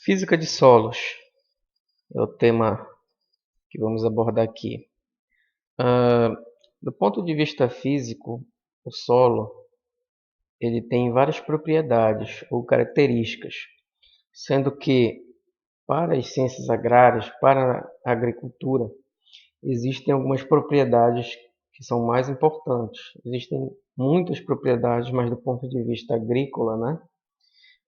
Física de solos é o tema que vamos abordar aqui. Ah, do ponto de vista físico, o solo ele tem várias propriedades ou características, sendo que para as ciências agrárias, para a agricultura, existem algumas propriedades que são mais importantes. Existem muitas propriedades, mas do ponto de vista agrícola, né?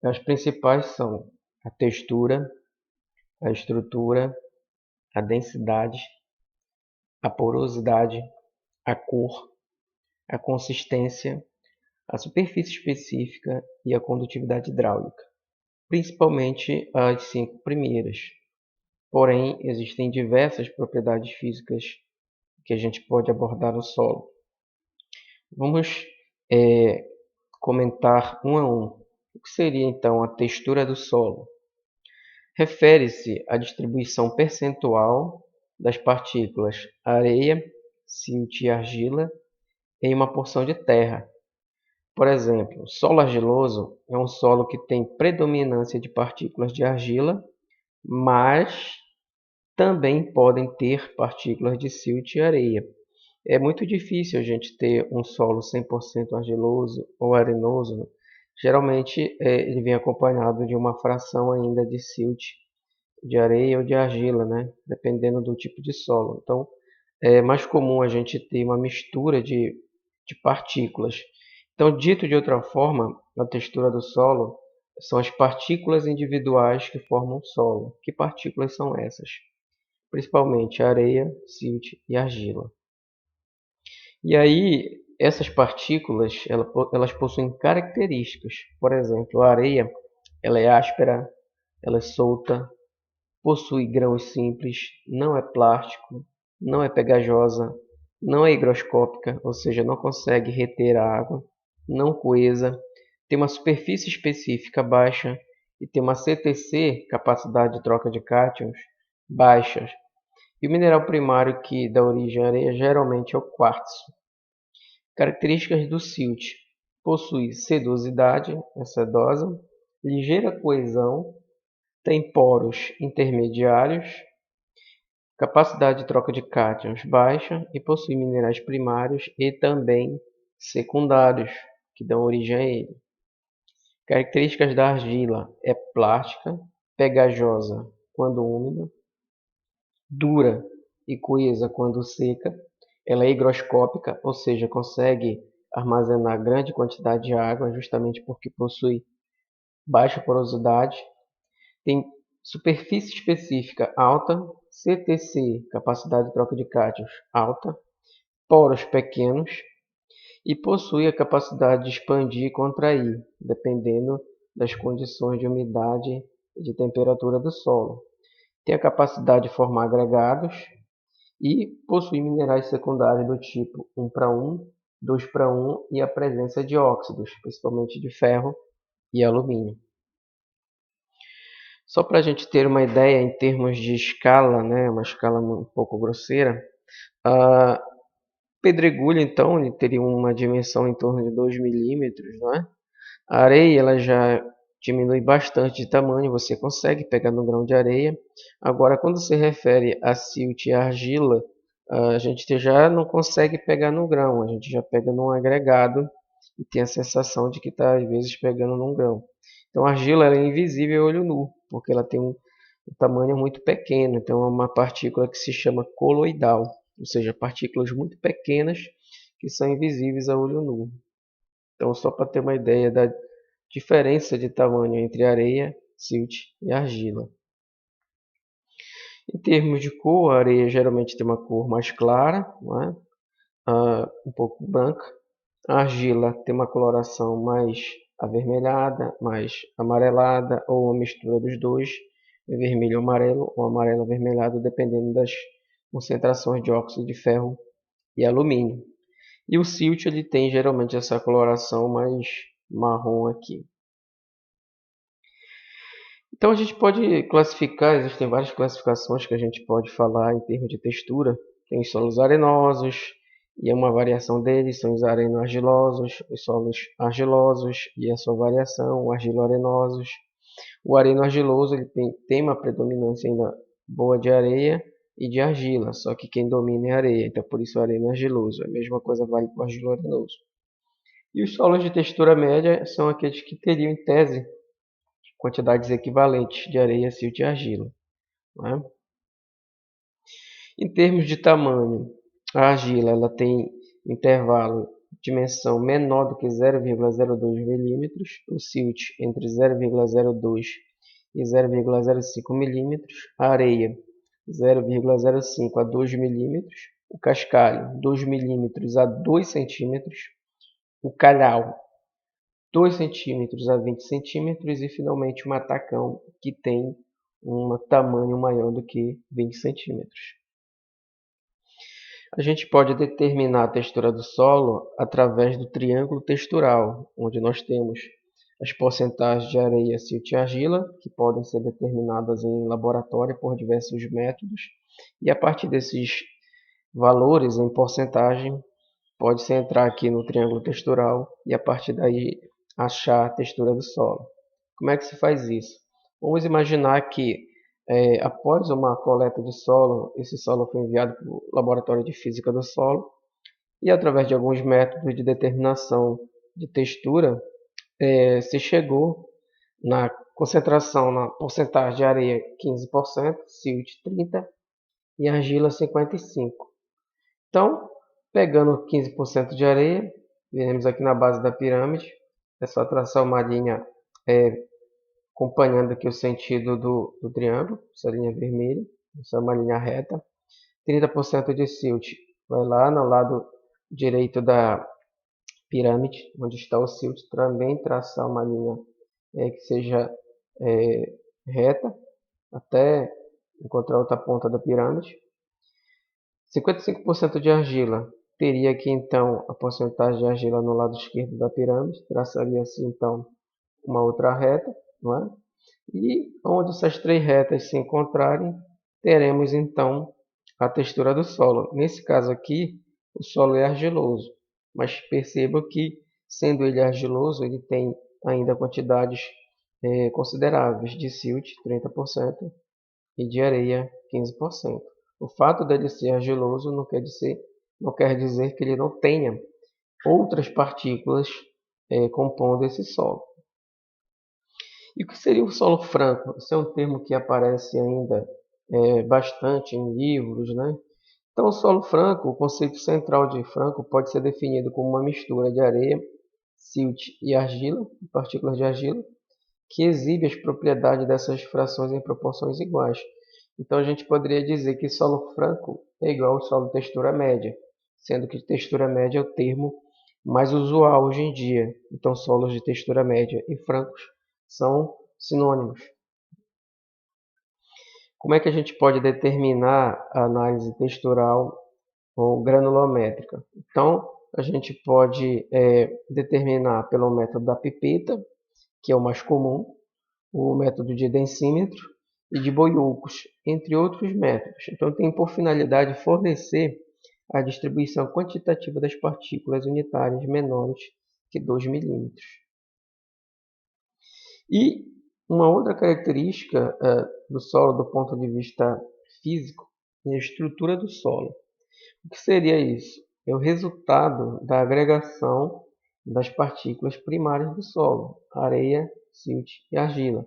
As principais são a textura, a estrutura, a densidade, a porosidade, a cor, a consistência, a superfície específica e a condutividade hidráulica, principalmente as 5 primeiras. Porém, existem diversas propriedades físicas que a gente pode abordar no solo. Vamos comentar um a um. O que seria então a textura do solo? Refere-se à distribuição percentual das partículas areia, silt e argila em uma porção de terra. Por exemplo, solo argiloso é um solo que tem predominância de partículas de argila, mas também podem ter partículas de silt e areia. É muito difícil a gente ter um solo 100% argiloso ou arenoso, né? Geralmente ele vem acompanhado de uma fração ainda de silt, de areia ou de argila, né? Dependendo do tipo de solo. Então, é mais comum a gente ter uma mistura de partículas. Então, dito de outra forma, a textura do solo são as partículas individuais que formam o solo. Que partículas são essas? Principalmente areia, silt e argila. E aí, essas partículas, elas possuem características. Por exemplo, a areia, ela é áspera, ela é solta, possui grãos simples, não é plástico, não é pegajosa, não é higroscópica, ou seja, não consegue reter a água, não coesa, tem uma superfície específica baixa e tem uma CTC, capacidade de troca de cátions, baixa. E o mineral primário que dá origem à areia geralmente é o quartzo. Características do silt: possui sedosidade, é sedosa, ligeira coesão, tem poros intermediários, capacidade de troca de cátions baixa e possui minerais primários e também secundários, que dão origem a ele. Características da argila: é plástica, pegajosa quando úmida, dura e coesa quando seca. Ela é higroscópica, ou seja, consegue armazenar grande quantidade de água, justamente porque possui baixa porosidade. Tem superfície específica alta, CTC, capacidade de troca de cátions alta, poros pequenos e possui a capacidade de expandir e contrair, dependendo das condições de umidade e de temperatura do solo. Tem a capacidade de formar agregados e possui minerais secundários do tipo 1 para 1, 2 para 1 e a presença de óxidos, principalmente de ferro e alumínio. Só para a gente ter uma ideia em termos de escala, né, uma escala um pouco grosseira, a pedregulho então ele teria uma dimensão em torno de 2 milímetros, não é? A areia ela já diminui bastante de tamanho, você consegue pegar no grão de areia. Agora, quando se refere a silt e argila, a gente já não consegue pegar no grão, a gente já pega num agregado e tem a sensação de que está às vezes pegando num grão. Então a argila ela é invisível a olho nu, porque ela tem um tamanho muito pequeno, então é uma partícula que se chama coloidal, ou seja, partículas muito pequenas que são invisíveis a olho nu. Então só para ter uma ideia da diferença de tamanho entre areia, silt e argila. Em termos de cor, a areia geralmente tem uma cor mais clara, não é? Um pouco branca. A argila tem uma coloração mais avermelhada, mais amarelada, ou uma mistura dos dois, vermelho amarelo ou amarelo avermelhado, dependendo das concentrações de óxido de ferro e alumínio. E o silt ele tem geralmente essa coloração mais marrom aqui. Então a gente pode classificar, existem várias classificações que a gente pode falar em termos de textura. Tem os solos arenosos, e uma variação deles são os areno-argilosos, os solos argilosos e a sua variação, argilo-arenosos. O areno-argiloso ele tem uma predominância ainda boa de areia e de argila, só que quem domina é a areia, então por isso o areno-argiloso. A mesma coisa vale para o argilo-arenoso. E os solos de textura média são aqueles que teriam, em tese, quantidades equivalentes de areia, silt e argila. Né? Em termos de tamanho, a argila ela tem intervalo de dimensão menor do que 0,02 mm, o silt entre 0,02 e 0,05 mm, a areia 0,05 a 2 mm, o cascalho 2 mm a 2 cm, o calhau 2 cm a 20 cm e finalmente o matacão que tem um tamanho maior do que 20 cm. A gente pode determinar a textura do solo através do triângulo textural, onde nós temos as porcentagens de areia, silt e argila, que podem ser determinadas em laboratório por diversos métodos, e a partir desses valores em porcentagem, pode-se entrar aqui no triângulo textural e a partir daí achar a textura do solo. Como é que se faz isso? Vamos imaginar que após uma coleta de solo, esse solo foi enviado para o laboratório de física do solo e através de alguns métodos de determinação de textura, se chegou na concentração, na porcentagem de areia 15%, silt 30% e argila 55%. Então, pegando 15% de areia, viremos aqui na base da pirâmide, é só traçar uma linha acompanhando aqui o sentido do triângulo, essa linha vermelha, essa é uma linha reta. 30% de silt vai lá no lado direito da pirâmide, onde está o silt, também traçar uma linha que seja reta, até encontrar outra ponta da pirâmide. 55% de argila, teria aqui então a porcentagem de argila no lado esquerdo da pirâmide, traçaria assim então uma outra reta, não é? E onde essas três retas se encontrarem, teremos então a textura do solo. Nesse caso aqui, o solo é argiloso, mas perceba que, sendo ele argiloso, ele tem ainda quantidades consideráveis de silt, 30%, e de areia, 15%. O fato dele ser argiloso não quer dizer que ele não tenha outras partículas compondo esse solo. E o que seria o solo franco? Esse é um termo que aparece ainda bastante em livros, né? Então, o solo franco, o conceito central de franco pode ser definido como uma mistura de areia, silt e argila, partículas de argila, que exibe as propriedades dessas frações em proporções iguais. Então, a gente poderia dizer que solo franco é igual ao solo textura média, sendo que textura média é o termo mais usual hoje em dia. Então, solos de textura média e francos são sinônimos. Como é que a gente pode determinar a análise textural ou granulométrica? Então, a gente pode determinar pelo método da pipeta, que é o mais comum, o método de densímetro e de Boiúcos, entre outros métodos. Então, tem por finalidade fornecer a distribuição quantitativa das partículas unitárias menores que 2 milímetros. E uma outra característica do solo do ponto de vista físico é a estrutura do solo. O que seria isso? É o resultado da agregação das partículas primárias do solo, areia, silt e argila,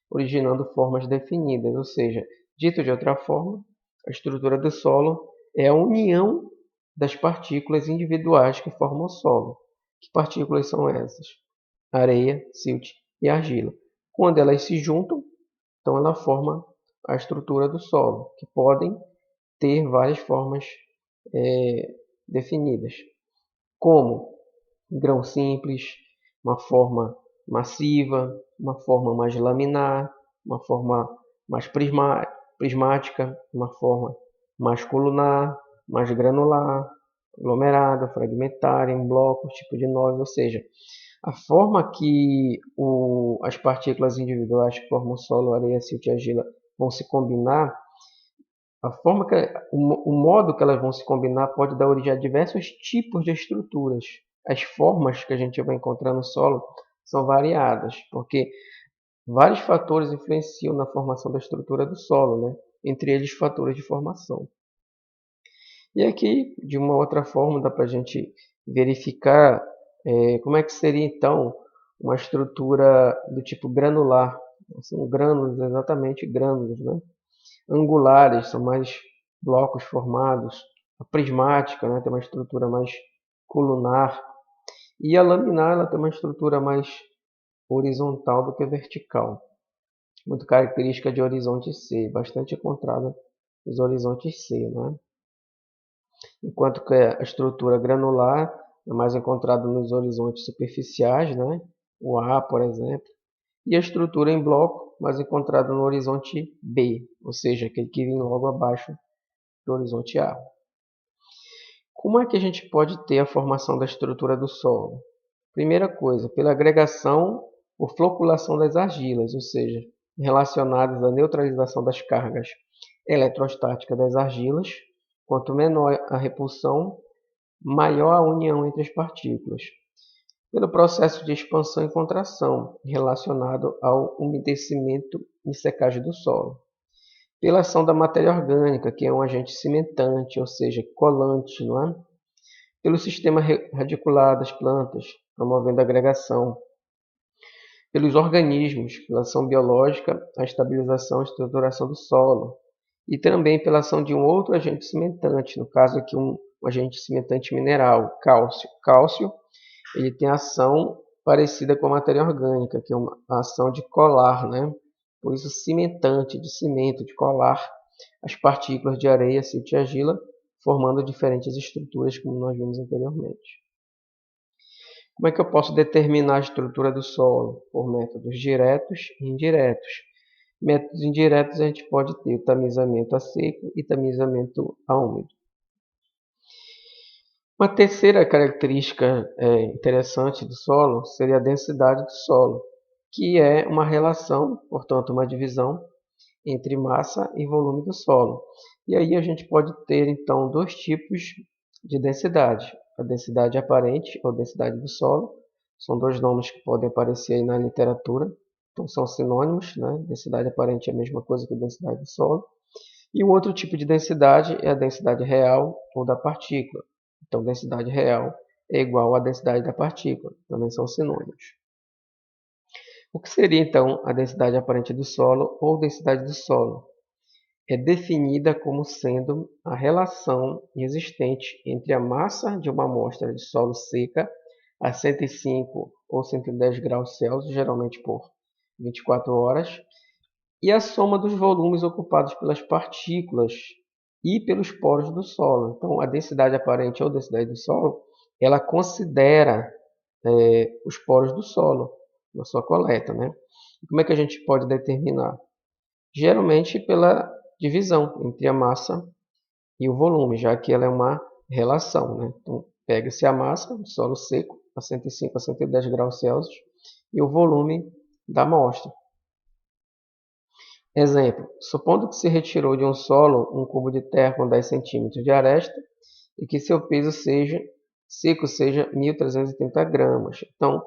originando formas definidas, ou seja, dito de outra forma, a estrutura do solo é a união das partículas individuais que formam o solo. Que partículas são essas? Areia, silt e argila. Quando elas se juntam, então ela forma a estrutura do solo, que podem ter várias formas definidas, como grão simples, uma forma massiva, uma forma mais laminar, uma forma mais prismática, uma forma mais colunar, mais granular, aglomerada, fragmentária, em blocos, tipo de nós, ou seja, a forma que as partículas individuais que formam o solo, areia, silt e argila vão se combinar, o modo que elas vão se combinar pode dar origem a diversos tipos de estruturas. As formas que a gente vai encontrar no solo são variadas, porque Vários fatores influenciam na formação da estrutura do solo, né? Entre eles fatores de formação. E aqui, de uma outra forma, dá para a gente verificar como é que seria então uma estrutura do tipo granular. São grânulos, exatamente grânulos, né? Angulares, são mais blocos formados. A prismática, né, tem uma estrutura mais colunar. E a laminar, ela tem uma estrutura mais horizontal do que vertical. Muito característica de horizonte C, bastante encontrada nos horizontes C, né? Enquanto que a estrutura granular é mais encontrada nos horizontes superficiais, né? O A, por exemplo, e a estrutura em bloco mais encontrada no horizonte B, ou seja, aquele que vem logo abaixo do horizonte A. Como é que a gente pode ter a formação da estrutura do solo? Primeira coisa, pela agregação ou floculação das argilas, ou seja, relacionadas à neutralização das cargas eletrostáticas das argilas. Quanto menor a repulsão, maior a união entre as partículas. Pelo processo de expansão e contração, relacionado ao umedecimento e secagem do solo. Pela ação da matéria orgânica, que é um agente cimentante, ou seja, colante, não é? Pelo sistema radicular das plantas, promovendo a agregação. Pelos organismos, pela ação biológica, a estabilização e estruturação do solo. E também pela ação de um outro agente cimentante, no caso aqui um agente cimentante mineral, cálcio. Cálcio, ele tem ação parecida com a matéria orgânica, que é uma ação de colar, né? Por isso cimentante, de cimento, de colar as partículas de areia, silt e argila, formando diferentes estruturas, como nós vimos anteriormente. Como é que eu posso determinar a estrutura do solo? Por métodos diretos e indiretos. Métodos indiretos a gente pode ter tamizamento a seco e tamizamento a úmido. Uma terceira característica interessante do solo seria a densidade do solo, que é uma relação, portanto uma divisão, entre massa e volume do solo. E aí a gente pode ter então dois tipos de densidade. A densidade aparente ou densidade do solo, são dois nomes que podem aparecer aí na literatura, então são sinônimos, né? Densidade aparente é a mesma coisa que densidade do solo. E o outro tipo de densidade é a densidade real ou da partícula. Então, densidade real é igual à densidade da partícula, também são sinônimos. O que seria então a densidade aparente do solo ou densidade do solo? É definida como sendo a relação existente entre a massa de uma amostra de solo seca a 105 ou 110 graus Celsius, geralmente por 24 horas, e a soma dos volumes ocupados pelas partículas e pelos poros do solo. Então, a densidade aparente ou densidade do solo, ela considera os poros do solo na sua coleta, né? E como é que a gente pode determinar? Geralmente pela divisão entre a massa e o volume, já que ela é uma relação, né? Então, pega-se a massa do solo seco a 105 a 110 graus Celsius e o volume da amostra. Exemplo, supondo que se retirou de um solo um cubo de terra com 10 centímetros de aresta e que seu peso seco seja 1.330 gramas. Então,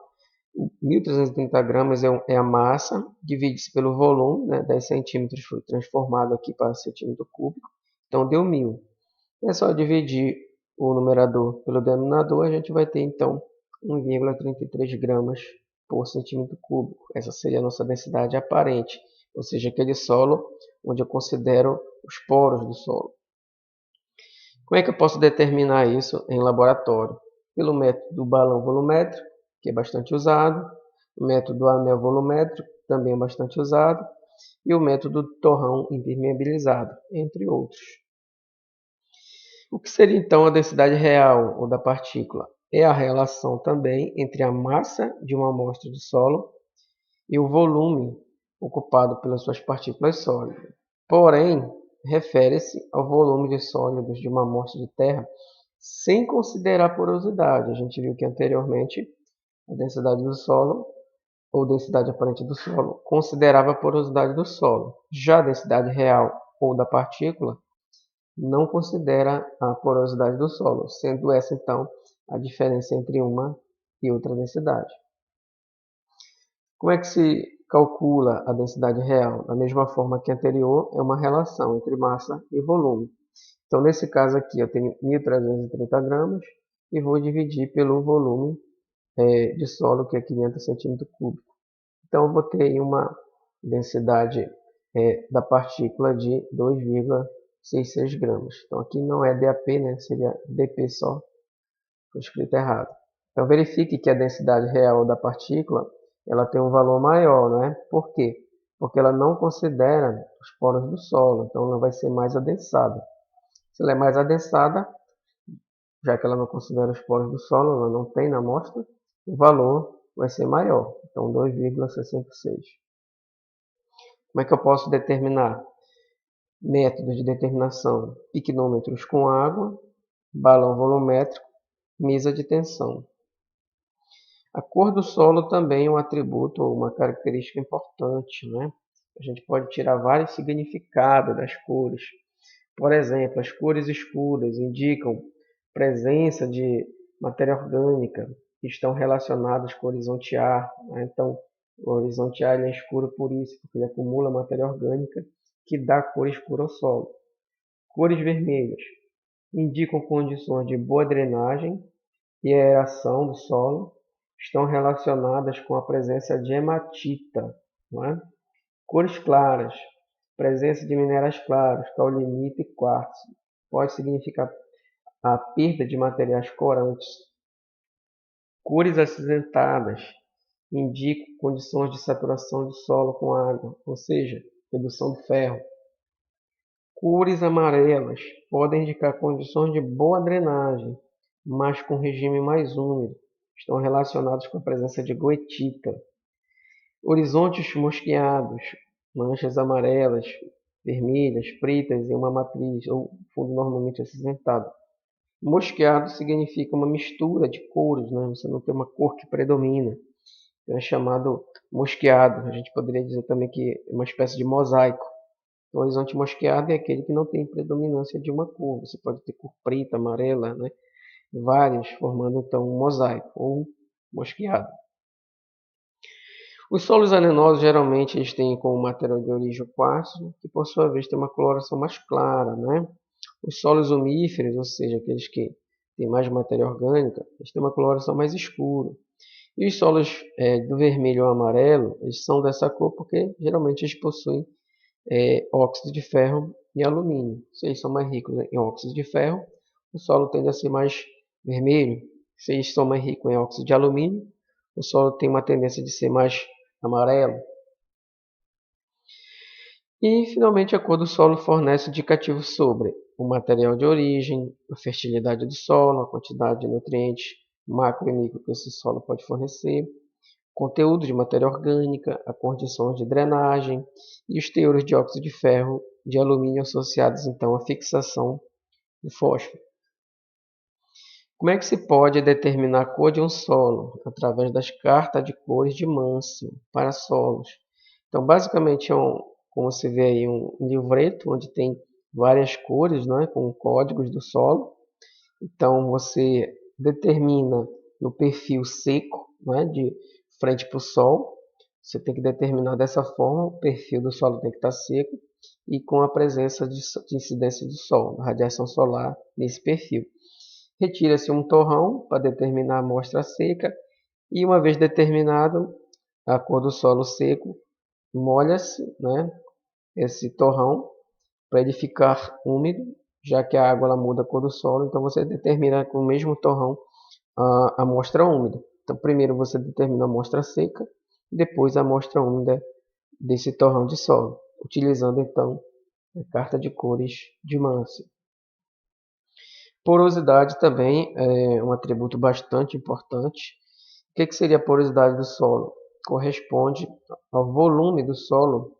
1.330 gramas é a massa, divide-se pelo volume, né? 10 centímetros foi transformado aqui para centímetro cúbico, então deu 1.000. É só dividir o numerador pelo denominador, a gente vai ter então 1,33 gramas por centímetro cúbico. Essa seria a nossa densidade aparente, ou seja, aquele solo onde eu considero os poros do solo. Como é que eu posso determinar isso em laboratório? Pelo método do balão volumétrico, que é bastante usado, o método do anel volumétrico, também é bastante usado, e o método do torrão impermeabilizado, entre outros. O que seria então a densidade real ou da partícula? É a relação também entre a massa de uma amostra de solo e o volume ocupado pelas suas partículas sólidas. Porém, refere-se ao volume de sólidos de uma amostra de terra sem considerar porosidade. A gente viu que anteriormente a densidade do solo ou densidade aparente do solo considerava a porosidade do solo. Já a densidade real ou da partícula não considera a porosidade do solo, sendo essa então a diferença entre uma e outra densidade. Como é que se calcula a densidade real da mesma forma que a anterior, é uma relação entre massa e volume. Então, nesse caso aqui, eu tenho 1.330 gramas e vou dividir pelo volume de solo, que é 500 centímetros cúbicos. Então, eu vou ter aí uma densidade da partícula de 2,66 gramas. Então, aqui não é DAP, né? Seria DP só. Foi escrito errado. Então, verifique que a densidade real da partícula ela tem um valor maior, não é? Por quê? Porque ela não considera os poros do solo, então ela vai ser mais adensada. Se ela é mais adensada, já que ela não considera os poros do solo, ela não tem na amostra, o valor vai ser maior, então 2,66. Como é que eu posso determinar? Métodos de determinação: piquenômetros com água, balão volumétrico, mesa de tensão. A cor do solo também é um atributo ou uma característica importante, né? A gente pode tirar vários significados das cores. Por exemplo, as cores escuras indicam presença de matéria orgânica que estão relacionadas com o horizonte ar, né? Então, o horizonte ar é escuro por isso, porque ele acumula matéria orgânica que dá cor escura ao solo. Cores vermelhas indicam condições de boa drenagem e aeração do solo, estão relacionadas com a presença de hematita. Não é? Cores claras, presença de minerais claros, caulinita e quartzo. Pode significar a perda de materiais corantes. Cores acinzentadas indicam condições de saturação do solo com água, ou seja, redução do ferro. Cores amarelas podem indicar condições de boa drenagem, mas com regime mais úmido. Estão relacionados com a presença de goetita. Horizontes mosqueados, manchas amarelas, vermelhas, pretas em uma matriz, ou fundo normalmente acinzentado. Mosqueado significa uma mistura de cores, né? Você não tem uma cor que predomina. Então é chamado mosqueado. A gente poderia dizer também que é uma espécie de mosaico. O horizonte mosqueado é aquele que não tem predominância de uma cor. Você pode ter cor preta, amarela, né? Várias, formando então um mosaico ou um mosqueado. Os solos arenosos geralmente eles têm como material de origem o quartzo, que por sua vez tem uma coloração mais clara, né? Os solos umíferos, ou seja, aqueles que têm mais matéria orgânica, eles têm uma coloração mais escura. E os solos do vermelho ou amarelo, eles são dessa cor porque geralmente eles possuem óxido de ferro e alumínio. Se eles são mais ricos em óxido de ferro, o solo tende a ser mais vermelho. Se eles são mais ricos em óxido de alumínio, o solo tem uma tendência de ser mais amarelo. E, finalmente, a cor do solo fornece indicativos sobre o material de origem, a fertilidade do solo, a quantidade de nutrientes macro e micro que esse solo pode fornecer, conteúdo de matéria orgânica, a condições de drenagem e os teores de óxido de ferro e de alumínio associados então à fixação de fósforo. Como é que se pode determinar a cor de um solo? Através das cartas de cores de Mansell para solos. Então, basicamente, como se vê aí, um livreto onde tem várias cores, né, com códigos do solo. Então, você determina no perfil seco, né, de frente para o sol. Você tem que determinar dessa forma, o perfil do solo tem que estar seco e com a presença de incidência do sol, radiação solar nesse perfil. Retira-se um torrão para determinar a amostra seca e, uma vez determinado a cor do solo seco, molha-se, né, esse torrão para ele ficar úmido, já que a água ela muda a cor do solo, então você determina com o mesmo torrão a amostra úmida. Então, primeiro você determina a amostra seca, depois a amostra úmida desse torrão de solo, utilizando então a carta de cores de Mansell. Porosidade também é um atributo bastante importante. O que seria a porosidade do solo? Corresponde ao volume do solo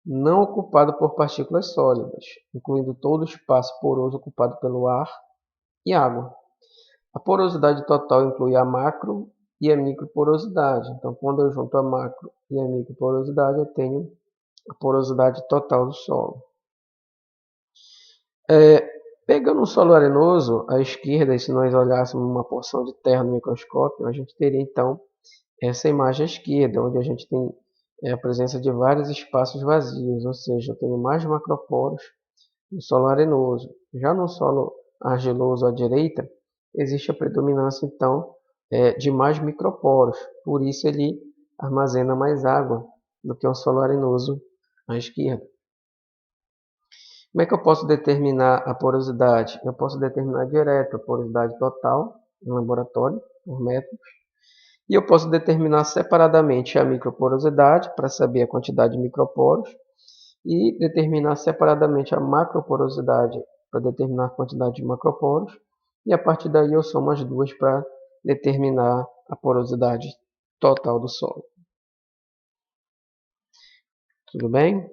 não ocupado por partículas sólidas, incluindo todo o espaço poroso ocupado pelo ar e água. A porosidade total inclui a macro e a microporosidade. Então, quando eu junto a macro e a microporosidade, eu tenho a porosidade total do solo. Pegando um solo arenoso à esquerda, e se nós olhássemos uma porção de terra no microscópio, a gente teria então essa imagem à esquerda, onde a gente tem é a presença de vários espaços vazios, ou seja, eu tenho mais macroporos no solo arenoso. Já no solo argiloso à direita, existe a predominância, então, de mais microporos, por isso ele armazena mais água do que o solo arenoso à esquerda. Como é que eu posso determinar a porosidade? Eu posso determinar direto a porosidade total no laboratório, por métodos, e eu posso determinar separadamente a microporosidade, para saber a quantidade de microporos, e determinar separadamente a macroporosidade, para determinar a quantidade de macroporos, e a partir daí eu somo as duas para determinar a porosidade total do solo. Tudo bem?